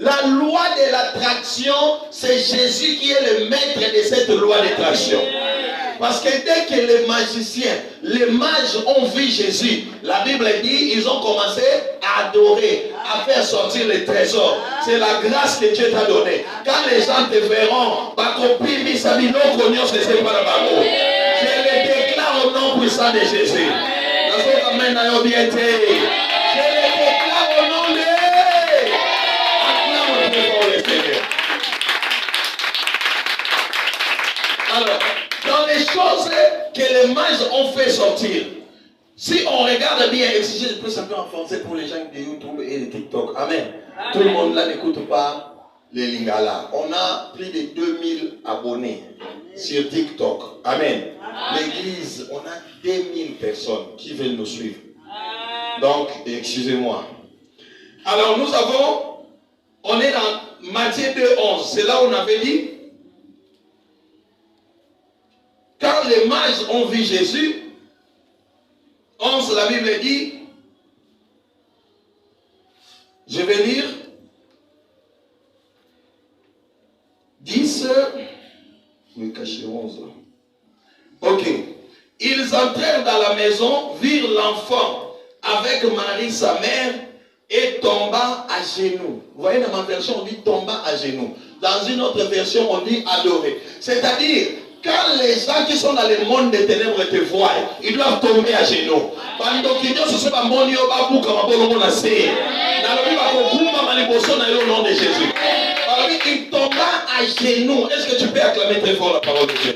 La loi de l'attraction, c'est Jésus qui est le maître de cette loi d'attraction. Parce que dès que les magiciens, les mages ont vu Jésus, la Bible dit, ils ont commencé à adorer, à faire sortir les trésors. C'est la grâce que Dieu t'a donnée. Quand les gens te verront, je le déclare au nom puissant de Jésus. Je le déclare au nom de... Alors, dans les choses que les mages ont fait sortir, si on regarde bien, exiger de plus un peu en français pour les gens de YouTube et de TikTok. Amen. Tout le monde là n'écoute pas les Lingala. On a plus de 2000 abonnés sur TikTok. Amen. L'église, on a 2000 personnes qui veulent nous suivre. Donc, excusez-moi. Alors, on est dans Matthieu 2:11. C'est là où on avait dit, quand les mages ont vu Jésus, 11, la Bible dit, je vais lire 10, oui, caché 11. Ok. Ils entrèrent dans la maison, virent l'enfant avec Marie, sa mère, et tomba à genoux. Vous voyez, dans ma version, on dit tomba à genoux. Dans une autre version, on dit adorer. C'est-à-dire, quand les gens qui sont dans le monde des ténèbres te voient, ils doivent tomber à genoux. Pendant qu'ils ne se pas moni au babou comme un bon monde à serrer. Dans le nom de Jésus. Alors, il tomba à genoux. Est-ce que tu peux acclamer très fort la parole de Dieu?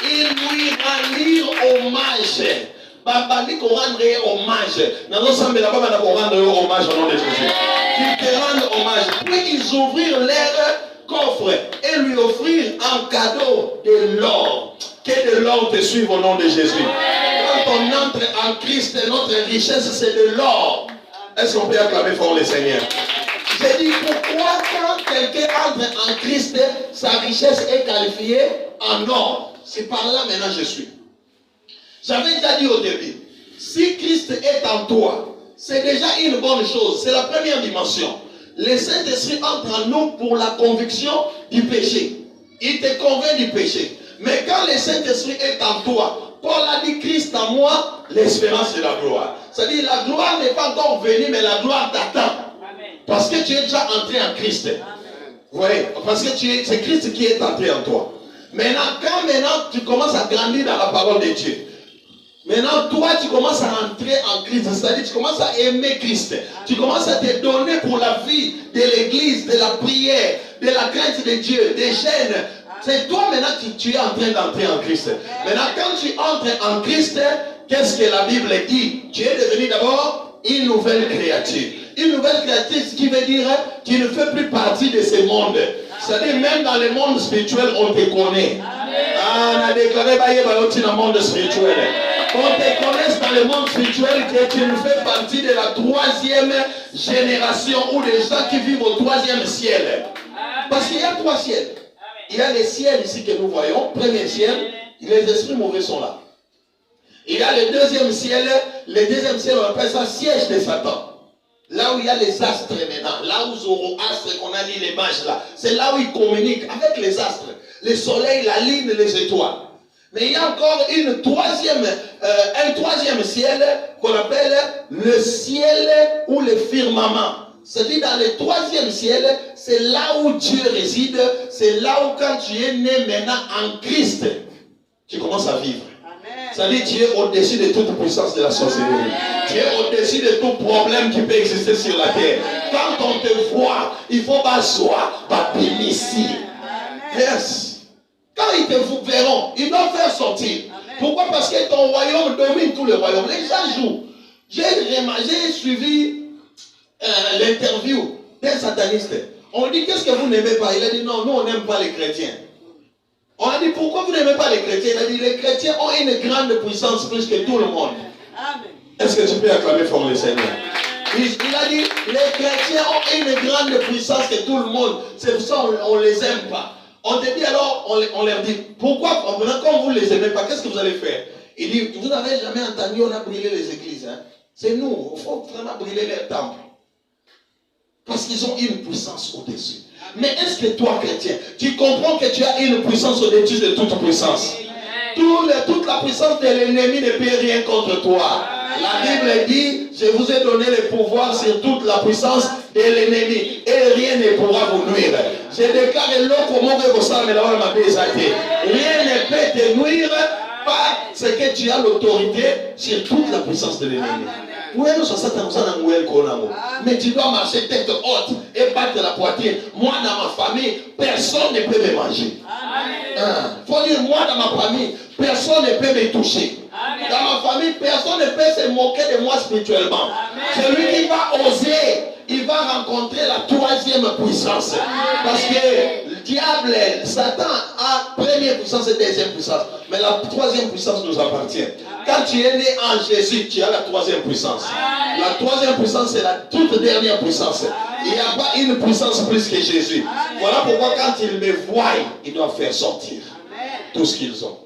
Ils lui rendirent hommage. Babali qu'on rendre hommage. Nous sommes là-bas, nous rendre hommage au nom de Jésus. Ils te rendent hommage. Puis ils ouvrirent leur coffre et lui offrir un cadeau de l'or. Que de l'or te suive au nom de Jésus. Quand on entre en Christ, notre richesse c'est de l'or. Est-ce qu'on peut acclamer fort le Seigneur? J'ai dit pourquoi quand quelqu'un entre en Christ, sa richesse est qualifiée en or. C'est par là maintenant je suis. J'avais déjà dit au début, si Christ est en toi, c'est déjà une bonne chose. C'est la première dimension. Le Saint-Esprit entre en nous pour la conviction du péché. Il te convainc du péché. Mais quand le Saint-Esprit est en toi, Paul a dit Christ en moi, l'espérance de la gloire. C'est-à-dire la gloire n'est pas encore venue, mais la gloire t'attend. Parce que tu es déjà entré en Christ. Vous voyez? Parce que c'est Christ qui est entré en toi. Maintenant, quand tu commences à grandir dans la parole de Dieu, maintenant, toi, tu commences à entrer en Christ. C'est-à-dire, tu commences à aimer Christ. Tu commences à te donner pour la vie de l'église, de la prière, de la crainte de Dieu, des chaînes. C'est toi maintenant que tu es en train d'entrer en Christ. Maintenant, quand tu entres en Christ, qu'est-ce que la Bible dit? Tu es devenu d'abord une nouvelle créature. Une nouvelle créature, ce qui veut dire que tu ne fais plus partie de ce monde. C'est-à-dire, même dans le monde spirituel, on te connaît. Ah, on a déclaré dans le monde spirituel. On te connaisse dans le monde spirituel que tu ne fais partie de la 3e génération ou des gens qui vivent au 3e ciel. Parce qu'il y a 3 ciels. Il y a les ciels ici que nous voyons. Premier ciel, les esprits mauvais sont là. Il y a le 2e ciel. Le 2e ciel, on appelle ça siège de Satan. Là où il y a les astres maintenant. Là où Zoroastre, qu'on a dit les mages là. C'est là où ils communiquent avec les astres. Le soleil, la lune, les étoiles. Mais il y a encore un 3e ciel qu'on appelle le ciel ou le firmament. C'est-à-dire dans le 3e ciel, c'est là où Dieu réside. C'est là où quand tu es né maintenant en Christ, tu commences à vivre. C'est-à-dire tu es au-dessus de toute puissance de la sorcellerie. Tu es au-dessus de tout problème qui peut exister sur la terre. Quand on te voit, il faut pas soi, pas ici. Yes. Quand ils te verront, ils doivent faire sortir. Amen. Pourquoi? Parce que ton royaume domine tout le royaume. Les gens jouent. J'ai suivi l'interview d'un sataniste. On dit, qu'est-ce que vous n'aimez pas? Il a dit, non, nous on n'aime pas les chrétiens. On a dit, pourquoi vous n'aimez pas les chrétiens? Il a dit, les chrétiens ont une grande puissance plus que tout le monde. Est-ce que tu peux acclamer fort le Seigneur? Il a dit, les chrétiens ont une grande puissance que tout le monde. C'est pour ça qu'on ne les aime pas. On te dit alors, on leur dit, pourquoi, quand vous ne les aimez pas, qu'est-ce que vous allez faire? Il dit, vous n'avez jamais entendu, on a brûlé les églises. Hein? C'est nous, il faut vraiment brûler les temples. Parce qu'ils ont une puissance au-dessus. Mais est-ce que toi, chrétien, tu comprends que tu as une puissance au-dessus de toute puissance? Toute la puissance de l'ennemi ne peut rien contre toi. La Bible dit, je vous ai donné le pouvoir sur toute la puissance de l'ennemi. Et rien ne pourra vous nuire. Je déclare rien ne peut te nuire parce que tu as l'autorité sur toute la puissance de l'ennemi. Mais tu dois marcher tête haute et battre la poitrine. Moi, dans ma famille, personne ne peut me manger. Il faut dire, moi, dans ma famille, personne ne peut me toucher. Dans ma famille, personne ne peut se moquer de moi spirituellement. Celui qui va oser, il va rencontrer la troisième puissance. Parce que le diable, Satan a première puissance et deuxième puissance. Mais la troisième puissance nous appartient. Quand tu es né en Jésus, tu as la troisième puissance. La troisième puissance, c'est la toute dernière puissance. Il n'y a pas une puissance plus que Jésus. Voilà pourquoi quand ils me voient, ils doivent faire sortir tout ce qu'ils ont.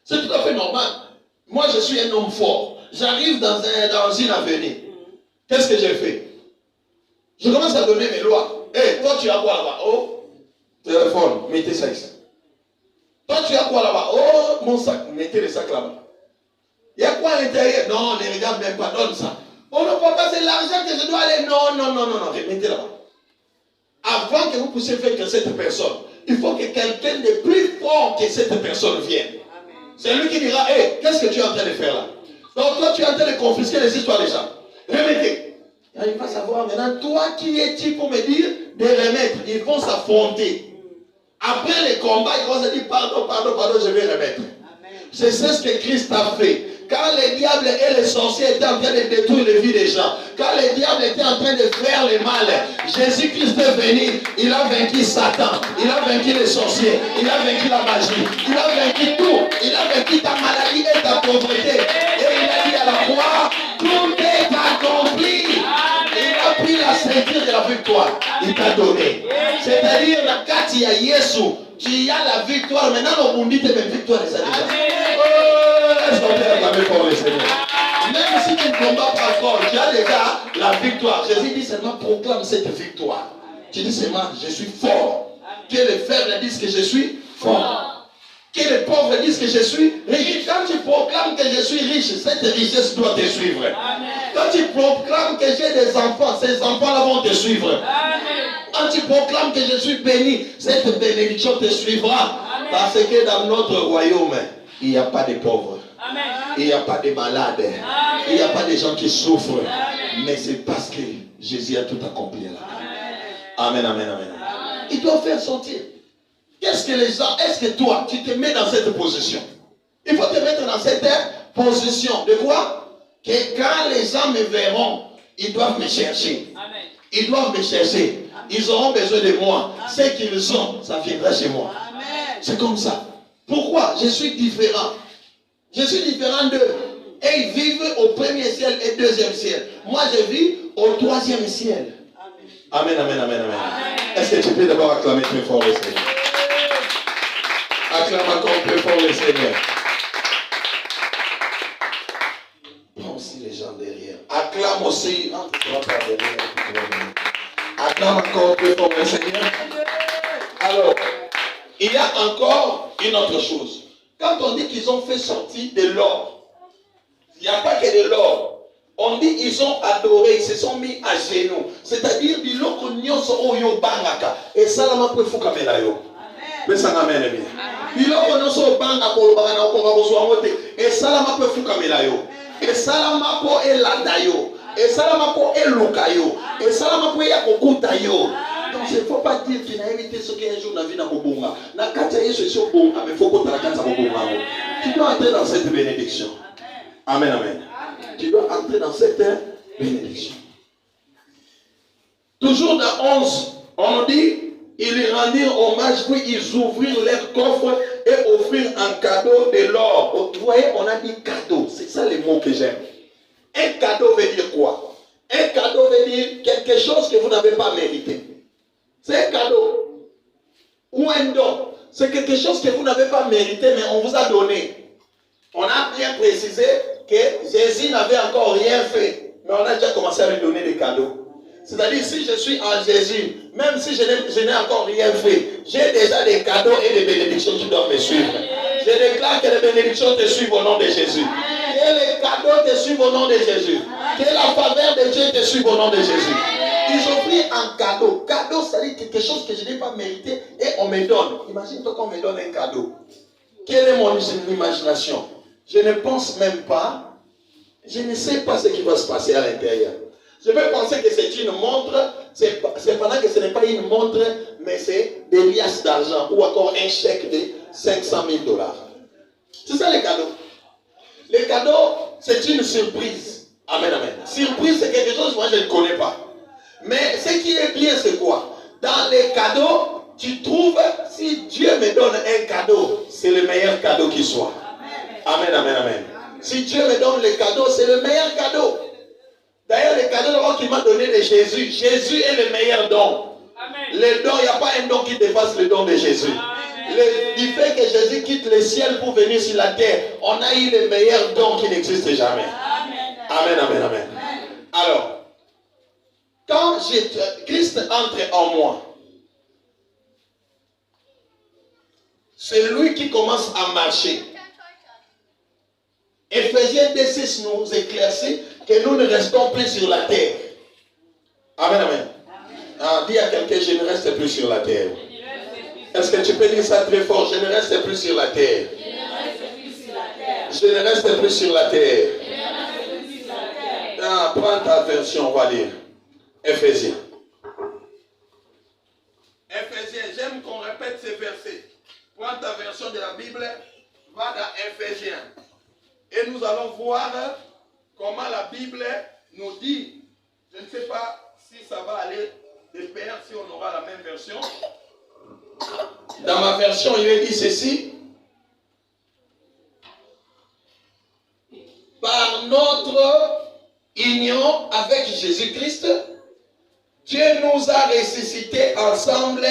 C'est tout à fait normal. Moi, je suis un homme fort. J'arrive dans une avenue. Qu'est-ce que j'ai fait? Je commence à donner mes lois. Hé, toi, tu as quoi là-bas? Oh, téléphone, mettez ça ici. Toi, tu as quoi là-bas? Oh, mon sac, mettez le sac là-bas. Il y a quoi à l'intérieur? Non, ne regarde même pas, donne ça. Oh non, papa, c'est l'argent que je dois aller. Non, remettez là-bas. Avant que vous puissiez faire que cette personne, il faut que quelqu'un de plus fort que cette personne vienne. C'est lui qui dira, hé, qu'est-ce que tu es en train de faire là? Donc toi, tu es en train de confisquer les histoires des gens. Remettez. Il va savoir maintenant, toi qui es-tu pour me dire de remettre? Ils vont s'affronter. Après le combat, ils vont se dire, pardon, je vais remettre. C'est ce que Christ a fait. Quand le diable et les sorciers étaient en train de détruire les vies des gens, quand le diable était en train de faire le mal, Jésus-Christ est venu, il a vaincu Satan, il a vaincu les sorciers, il a vaincu la magie, il a vaincu tout, il a vaincu ta maladie et ta pauvreté. Et il a dit à la croix, tout est accompli. Il a pris la ceinture de la victoire, il t'a donné. C'est-à-dire, quand il y a Jésus, tu as la victoire. Maintenant, on dit que la victoire est déjà. Est-ce qu'on peut acclamer pour le Seigneur? Même si tu ne combats pas encore, tu as déjà la victoire. Jésus dit seulement proclame cette victoire. Tu dis seulement, je suis fort. Que les faibles disent que je suis fort. Que les pauvres disent que je suis riche. Quand tu proclames que je suis riche, cette richesse doit te suivre. Quand tu proclames que j'ai des enfants, ces enfants-là vont te suivre. Quand tu proclames que je suis béni, cette bénédiction te suivra. Parce que dans notre royaume, il n'y a pas de pauvres. Il n'y a pas de malades. Il n'y a pas de gens qui souffrent. Mais c'est parce que Jésus a tout accompli là. Amen. Il doit faire sortir. Qu'est-ce que les gens, est-ce que toi, tu te mets dans cette position? Il faut te mettre dans cette position. De quoi? Que quand les gens me verront, ils doivent me chercher. Ils doivent me chercher. Ils auront besoin de moi. Ce qu'ils ont, ça viendra chez moi. C'est comme ça. Pourquoi? Je suis différent. Je suis différent d'eux. Et ils vivent au premier ciel et deuxième ciel. Moi, je vis au troisième ciel. Amen. Est-ce que tu peux d'abord acclamer très fort le Seigneur? Acclame encore plus fort le Seigneur. Prends aussi les gens derrière. Acclame aussi. Acclame encore plus fort le Seigneur. Alors, il y a encore une autre chose. Quand on dit qu'ils ont fait sortir de l'or, il n'y a pas que de l'or. On dit qu'ils ont adoré, ils se sont mis à genoux. C'est-à-dire, biloko nyonso oyo bangaka. Et ça, la ma peut foukamela yo. Mais ça n'amène bien. Biloko nyonso banga kolobaka na okonga kozwa mote. Et ça, la ma peut foukamela yo. Et ça, la ma peut elanda yo. Et ça, la ma peut eluka yo. Et ça, la ma peut yakokuta yo. Donc, il ne faut pas dire qu'il a évité ce qu'un jour n'a vu dans Bobonga. Dans le cas de Jésus, mais il faut que tu aies tu dois entrer dans cette bénédiction. Amen. Tu dois entrer dans cette bénédiction. Toujours dans 11, on dit, ils lui rendirent hommage, puis ils ouvrirent leurs coffres et offrirent un cadeau de l'or. Vous voyez, on a dit cadeau. C'est ça les mots que j'aime. Un cadeau veut dire quoi? Un cadeau veut dire quelque chose que vous n'avez pas mérité. C'est un cadeau. Ou un don. C'est quelque chose que vous n'avez pas mérité, mais on vous a donné. On a bien précisé que Jésus n'avait encore rien fait. Mais on a déjà commencé à lui donner des cadeaux. C'est-à-dire, si je suis en Jésus, même si je n'ai encore rien fait, j'ai déjà des cadeaux et des bénédictions qui doivent me suivre. Je déclare que les bénédictions te suivent au nom de Jésus. Que les cadeaux te suivent au nom de Jésus. Que la faveur de Dieu te suive au nom de Jésus. Ils offrent un cadeau. Cadeau, c'est-à-dire quelque chose que je n'ai pas mérité et on me donne. Imagine-toi qu'on me donne un cadeau. Quelle est mon imagination? Je ne pense même pas. Je ne sais pas ce qui va se passer à l'intérieur. Je peux penser que c'est une montre, c'est pendant que ce n'est pas une montre, mais c'est des liasses d'argent ou encore un chèque de 500 000 $. C'est ça les cadeaux. Les cadeaux, c'est une surprise. Amen, amen. Surprise, c'est quelque chose que moi je ne connais pas. Mais ce qui est bien, c'est quoi? Dans les cadeaux, tu trouves, si Dieu me donne un cadeau, c'est le meilleur cadeau qui soit. Amen, amen, amen. Si Dieu me donne les cadeaux, c'est le meilleur cadeau. D'ailleurs, le cadeau qu'il m'a donné de Jésus, Jésus est le meilleur don. Le don, il n'y a pas un don qui dépasse le don de Jésus. Du fait que Jésus quitte le ciel pour venir sur la terre, on a eu le meilleur don qui n'existe jamais. Amen, amen, amen. Alors, quand Christ entre en moi, c'est lui qui commence à marcher. Éphésiens 2:6 nous éclaircit que nous ne restons plus sur la terre. Amen, amen. Ah, dis à quelqu'un, je ne reste plus sur la terre. Est-ce que tu peux dire ça très fort? Je ne reste plus sur la terre. Je ne reste plus sur la terre. Ah, prends ta version, on va lire. Éphésiens. Éphésiens, j'aime qu'on répète ces versets. Prends ta version de la Bible, va dans Éphésiens. Et nous allons voir comment la Bible nous dit. Je ne sais pas si ça va aller de pair, si on aura la même version. Dans ma version, il est dit ceci. Par notre union avec Jésus-Christ, Dieu nous a ressuscités ensemble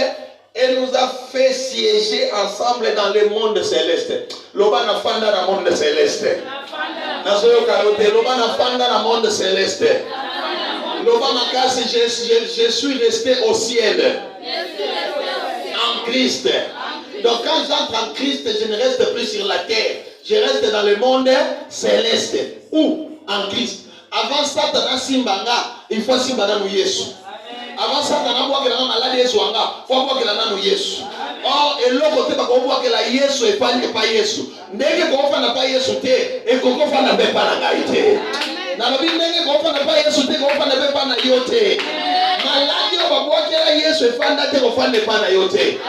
et nous a fait siéger ensemble dans le monde céleste. Loba na fanda na monde céleste. Nazoyo karote, loba na fanda na monde céleste. Loba makasi, je suis resté au ciel. En Christ. Donc quand j'entre en Christ, je ne reste plus sur la terre. Je reste dans le monde céleste. Où? En Christ. Avant ça, il faut simbanga nous Yesu. Avant ça, il faut malade Yesu anga. Il faut voir que nous Yesu. Or, et l'autre côté, on voit que la Yesu est pas Yesu. Ndenge qu'on fait pas Yesu te, et qu'on fait na bepa na gaite. Na la Bible ndenge qu'on fait pas Yesu te, qu'on fait na bepa na yote. Maladi on va voir que la Yesu est fanda te, qu'on fait pas na yote. Et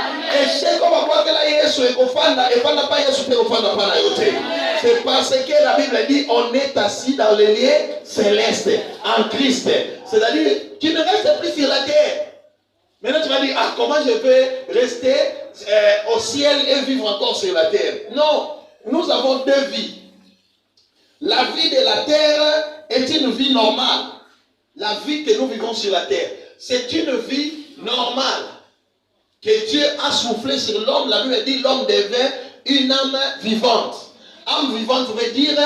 chèque on va voir que la Yesu est qu'on fait pas Yesu te, qu'on fait pas na yote. C'est parce que la Bible dit on est assis dans les lieux célestes en Christ. C'est-à-dire tu ne restes plus sur la terre. Maintenant tu vas dire, ah, comment je peux rester au ciel et vivre encore sur la terre? Non, nous avons deux vies. La vie de la terre est une vie normale. La vie que nous vivons sur la terre, c'est une vie normale que Dieu a soufflé sur l'homme. La Bible dit l'homme devient une âme vivante. Âme vivante veut dire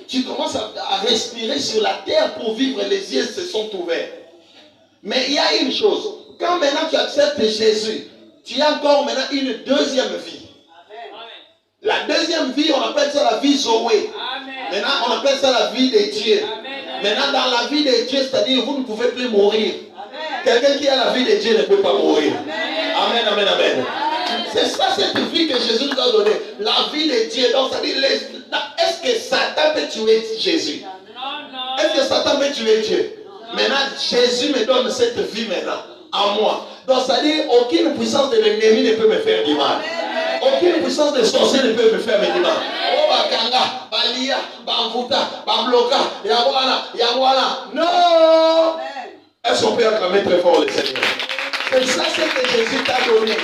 tu commences à respirer sur la terre pour vivre, les yeux se sont ouverts. Mais il y a une chose. Quand maintenant tu acceptes Jésus, tu as encore maintenant une deuxième vie. Amen. La deuxième vie, on appelle ça la vie Zoé. Amen. Maintenant, on appelle ça la vie de Dieu. Amen. Maintenant, dans la vie de Dieu, c'est-à-dire vous ne pouvez plus mourir. Quelqu'un qui a la vie de Dieu ne peut pas mourir. Amen, amen, amen. C'est ça cette vie que Jésus nous a donnée. La vie de Dieu. Donc, c'est-à-dire, est-ce que Satan peut tuer Jésus? Non. Est-ce que Satan peut tuer Dieu? Maintenant, Jésus me donne cette vie maintenant. À moi. Donc, c'est-à-dire, aucune puissance de l'ennemi ne peut me faire du mal. Aucune puissance de sorcier ne peut me faire du mal. Oh, bakanga, balia, bamvuta, bambloka, yawala. Non! Est-ce qu'on peut acclamer très fort le Seigneur? C'est ça ce que Jésus t'a donné.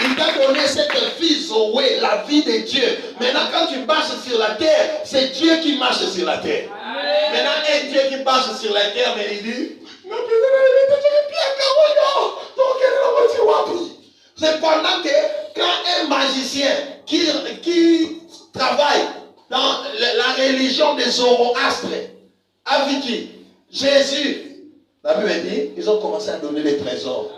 Il t'a donné cette vie Zoé, la vie de Dieu. Maintenant, quand tu marches sur la terre, c'est Dieu qui marche sur la terre. Maintenant, un Dieu qui marche sur la terre, mais il dit, c'est pendant que quand un magicien qui travaille dans la religion des Zoroastres a vu qui? Jésus, La Bible dit, ils ont commencé à donner des trésors.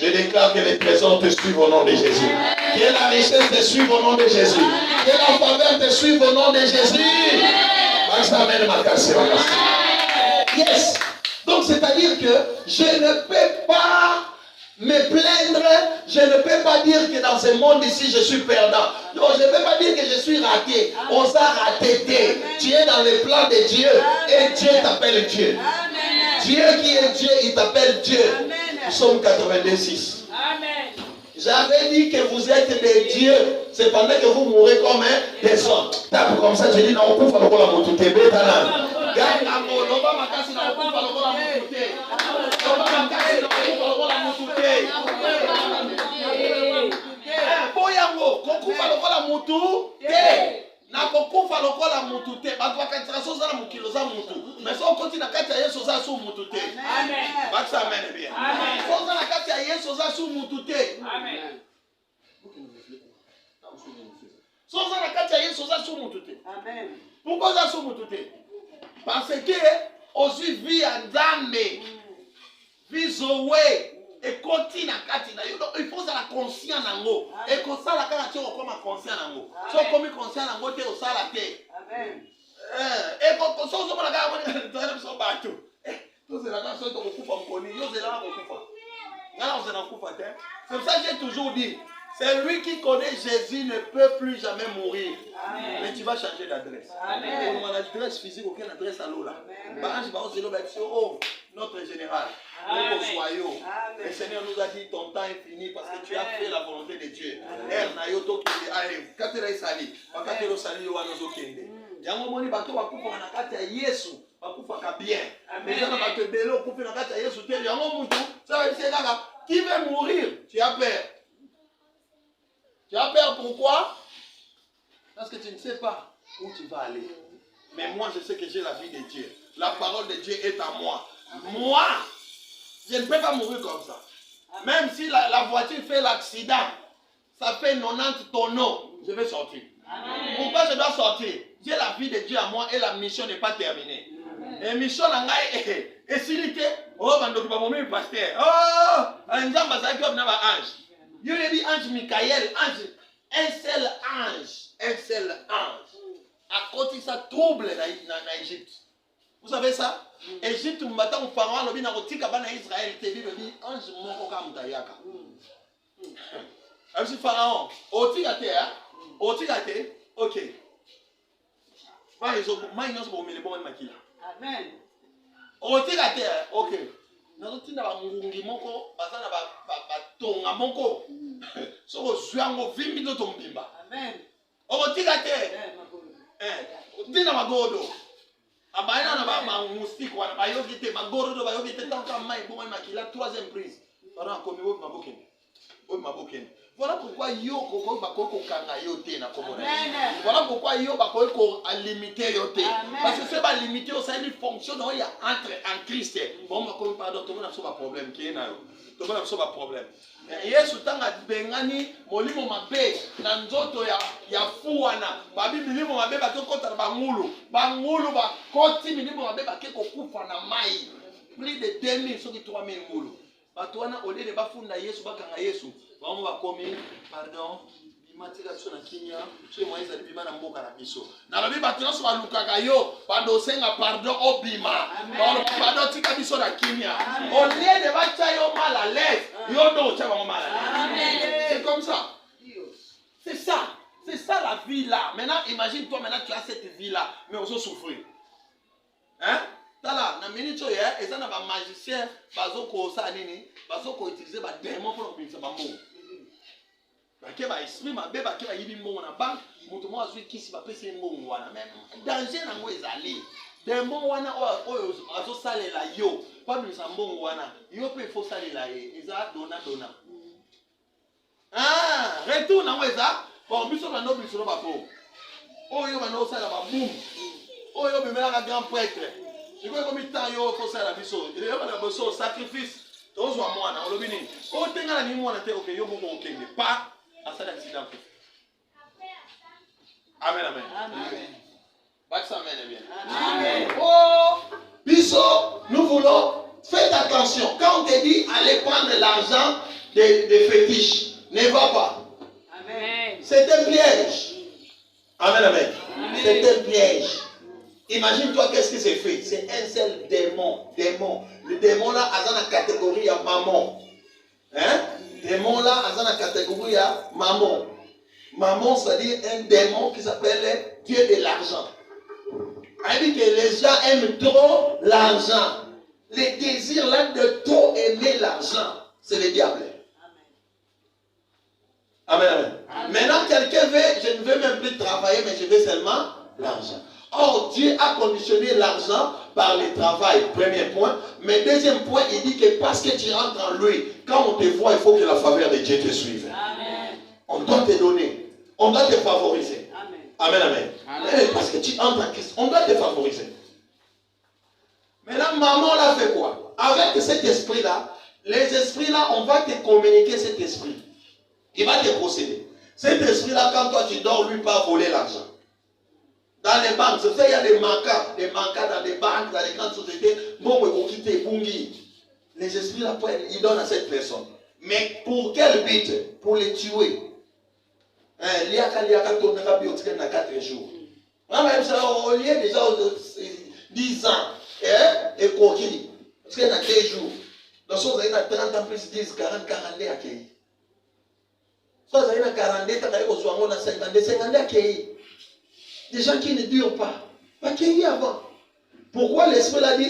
Je déclare que les trésors te suivent au nom de Jésus. Que la richesse te suive au nom de Jésus. Que la faveur te suive au nom de Jésus. Yes. Donc c'est-à-dire que je ne peux pas me plaindre, je ne peux pas dire que dans ce monde ici je suis perdant. Non, je ne peux pas dire que je suis raté. On s'est raté. Tu es dans le plan de Dieu et Dieu t'appelle Dieu. Dieu qui est Dieu, il t'appelle Dieu. Psaume 82:6. J'avais dit que vous êtes des dieux. C'est pendant que vous mourrez comme des hommes. Tape comme ça, je dis non, on peut faire la moto. Na kokufa lokola mutu te bato bakatira soza na mukilo za mutu mais so koti na kati ya Yesu za su mutu te amen baksa amen bien amen soza na kati ya Yesu za su mutu te amen soza na kati ya Yesu za su mutu te amen pourquoi za su mutu te parce que ozi vie ya Nzambe vizowe et continue à kati na yo il faut la conscient nango et ko sala kaka ti ko ma conscient nango so komi conscient nango te o sala te amen et ko so mona ka moni tala so bato to c'est la kanso to ko kufa mkoni yo c'est la ko kufa ngala on se na kufa te c'est pour ça que j'ai toujours dit celui qui connaît Jésus ne peut plus jamais mourir. Amen. Mais tu vas changer d'adresse. Amen. On a l'adresse physique, aucune adresse à l'eau là. Oh, notre général. Le Seigneur nous a dit ton temps est fini parce que tu as fait la volonté de Dieu. Quand tu as sali, quand tu as sali, tu as sali. Yango moni bato bakufa na kati ya Yesu, bakufa bien. Mais ça na bato belo kufa na kati ya Yesu te yango mutu, ça veut dire kaka qui veut mourir, tu as peur. Tu as peur pourquoi? Parce que tu ne sais pas où tu vas aller. Mais moi, je sais que j'ai la vie de Dieu. La parole de Dieu est à moi. Moi, je ne peux pas mourir comme ça. Même si la voiture fait l'accident, ça fait 90 tonneaux, je vais sortir. Pourquoi je dois sortir? J'ai la vie de Dieu à moi et la mission n'est pas terminée. La mission est silité. Oh, pasteur. Oh, un ange. Dieu lui dit ange Michael, ange, un seul ange. À côté ça trouble dans Égypte. Vous savez ça? Égypte, on battant au pharaon, le bin a roti kabana Israël, te dit le dit ange moko kam dayaka. Monsieur pharaon, oti gate, ok. Ma inos bo mele bon makila. Amen. Oti gate, ok. Nazotinda bangungi moko bazana batonga moko soko zwango vimbi to tombimba amen okotika te otina magodo abayana na ba mustiko wana bayoki te magodo bayoki te tanka mai bon makila troisième prise para komi wo mabokeni voilà pourquoi yo koko bakoko kanga yo te na komona voilà pourquoi yo bakoko a limiter yo te parce que c'est pas limiter au sein d'une fonction donc il y a entre en Christ bon bakoko pardon tout le monde a son problème qui est na yo tout le monde a son problème Yesu tanga bengani molimo mabe na nzoto ya fuwana babi milimo mabe bakokota na bangulu bakoti milimo mabe bakeko kufa na mai plus de 2000 soki 3000 ngulu bato wana au lieu de bafunda Yesu bakanga Yesu bamo bakomi pardon bimatika biso na kinya so moyeza libima na mboka na biso na lobi bato nyonso balukaka yo bando senga pardon obima pardon tika biso na kinya au lieu de bacha yo mal à l'aise yo do cha bango mal à l'aise. C'est comme ça. C'est ça la vie là. Maintenant imagine toi maintenant tu as cette vie là mais on se souffrir. Hein? Tala na minute ya eza na ba magicien bazoko sa nini bazoko utiliser ba démon pour obinisa ba mbongo bake ba esprit mabe bake ba yibi mbongo na bank mutu mo azwi kisi ba pese mbongo wana même danger na ngo ezali démon wana oyo azo salela yo pa binisa mbongo wana yo pe faut salela eza dona retour na ngo eza bon biso na no biso ba po oyo ba no sala ba boum oyo bimela ka grand prêtre. Je veux que tu aies fait la mission. Il y a un sacrifice. Tu as besoin de moi. On l'a dit. Quand tu as dit moi, tu as dit que pas à cet accident. Amen, amen. Amen. Amen. Oh, Bisso, nous voulons Faites attention. Quand on te dit allez prendre l'argent des fétiches, ne va pas. Amen. C'est un piège. Amen, amen. C'est un piège. Imagine-toi qu'est-ce qui s'est fait. C'est un seul démon. Le démon là, a dans la catégorie à maman. Hein? Démon là, a dans la catégorie à maman. Maman, c'est-à-dire un démon qui s'appelle Dieu de l'argent. On dit que les gens aiment trop l'argent. Le désir là de trop aimer l'argent, c'est le diable. Amen, amen. Amen. Maintenant, quelqu'un veut, je ne veux même plus travailler, mais je veux seulement l'argent. Or, Dieu a conditionné l'argent par le travail, premier point. Mais deuxième point, il dit que parce que tu rentres en lui, quand on te voit, il faut que la faveur de Dieu te suive. Amen. On doit te donner, on doit te favoriser. Amen, amen. Amen. Parce que tu entres en Christ, on doit te favoriser. Maintenant, maman l'a fait quoi? Avec cet esprit-là, les esprits-là, on va te communiquer cet esprit. Il va te procéder. Cet esprit-là, quand toi tu dors, lui pas voler l'argent. Dans les banques, c'est ça, il y a des mancas dans des banques, dans les grandes sociétés. Bon, on va quitter Bungi. Les esprits-là, ils donnent à cette personne. Mais pour quel but? Pour les tuer. Il y a 4 jours. Même ça, au lieu déjà 10 ans, et coquille. Parce qu'il y a 2 jours. Dans ce cas, il y a 30 ans plus 10, 40, 40 à accueillis. Soit il y a 40, il y a 50 à accueillis. Des gens qui ne durent pas. Accueillis avant. Pourquoi l'esprit l'a dit,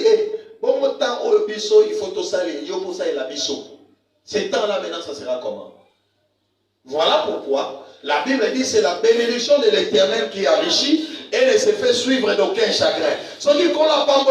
bon temps au biseau, il faut tout saler. Il faut ça et la biseau. Ce temps-là, maintenant, ça sera comment? Voilà pourquoi la Bible dit c'est la bénédiction de l'Éternel qui enrichit et ne se fait suivre d'aucun chagrin. Ce qui qu'on n'a pas